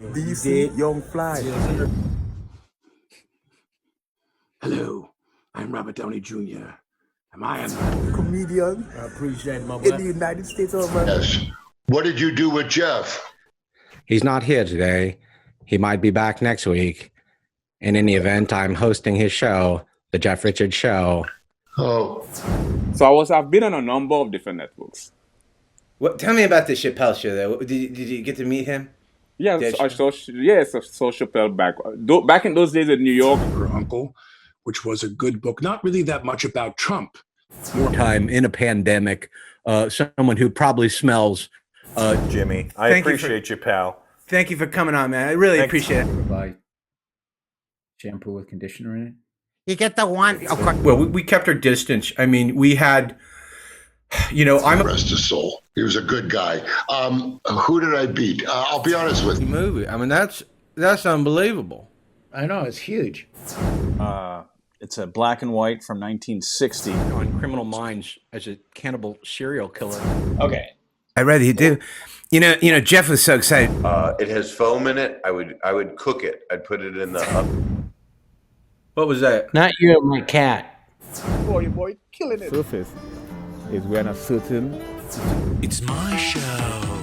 DC Young Fly. Hello, I'm Robert Downey Jr. Am I a comedian? I appreciate my in the United States of America. Yes. What did you do with Jeff? He's not here today. He might be back next week. And in the event, I'm hosting his show, The Jeff Richards Show. Oh. So I've been on a number of different networks. What? Tell me about the Chappelle show, though. Did you get to meet him? Yeah, I saw Chappelle back in those days in New York. Her Uncle, which was a good book. Not really that much about Trump. More time in a pandemic. Someone who probably smells. Jimmy, I appreciate you, pal. Thank you for coming on, man. I really appreciate it. Buy shampoo with conditioner in it. You get the one. Well, we kept our distance. I mean, we had, Rest his soul. He was a good guy. Who did I beat? I'll be honest with you. Movie. I mean, that's unbelievable. I know, it's huge. It's a black and white from 1960. On Criminal Minds as a cannibal serial killer. Okay. I'd rather you do. Jeff was so excited. It has foam in it. I would cook it. I'd put it in the oven. What was that? Not you, my cat. Oh, your boy killing it. Surface is when a certain It's my show.